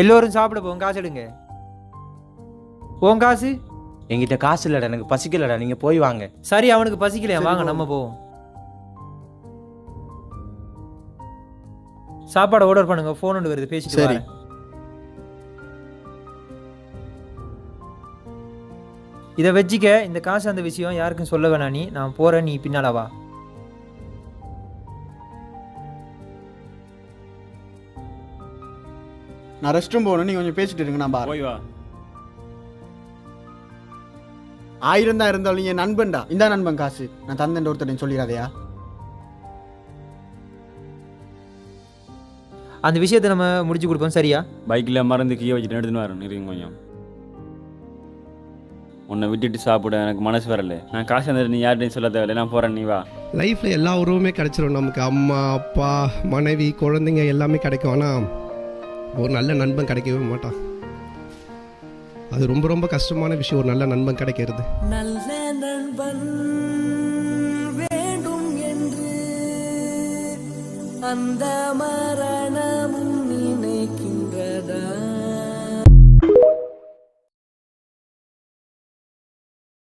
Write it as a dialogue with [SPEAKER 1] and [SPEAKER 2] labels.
[SPEAKER 1] எல்லோரும் சாப்பிட போங்க, காசு எடுங்க. உன் காசு?
[SPEAKER 2] என்கிட்ட காசு இல்லடா, எனக்கு பசிக்கலடா, நீங்க போய் வாங்க.
[SPEAKER 1] சரி, அவனுக்கு பசிக்கலையா? வாங்க நம்ம போவோம். சாப்பாடு ஆர்டர் பண்ணுங்க, ஃபோன் ஒன்று வருது, பேசிட்டு
[SPEAKER 3] சரி.
[SPEAKER 1] வரேன். இதை வச்சுக்க, இந்த காசு அந்த விஷயம் யாருக்கும் சொல்ல வேணாம். நான் போறேன், நீ பின்னால வா.
[SPEAKER 3] நான் ரெஸ்ட் ரூம் போகணும், நீங்க கொஞ்சம் பேசிட்டு இருங்க, நான் பாரு.
[SPEAKER 4] போய் வா.
[SPEAKER 3] 1000 தான் இருந்தாலும் என் நண்பன்டா. இந்த நண்பன் காசு நான் தந்தேன் ஒருத்தர் சொல்லிடாதையா?
[SPEAKER 1] அந்த விஷயத்தை நம்ம முடிச்சு கொடுப்போம், சரியா?
[SPEAKER 4] பைக்கில் மறந்து கீழே வச்சுட்டு எடுத்துன்னு வரேன், இருங்க கொஞ்சம். உன்னை விட்டுட்டு சாப்பிட எனக்கு மனசு வரல. நான் காசு வந்துட்டு நீ யார்கிட்டையும் சொல்ல தேவையில்லை, நான் போகிறேன், நீ வா.
[SPEAKER 5] லைஃப்பில் எல்லா உறவுமே கிடச்சிரும் நமக்கு. அம்மா, அப்பா, மனைவி, குழந்தைங்க எல்லாமே கிடைக்கும். ஆனால் ஒரு நல்ல நண்பன் கிடைக்கவே மாட்டான். அது ரொம்ப ரொம்ப கஷ்டமான விஷயம், ஒரு நல்ல நண்பன் கிடைக்கிறது.
[SPEAKER 6] நல்ல நண்பன் வேண்டும் என்று அந்த மரணமும்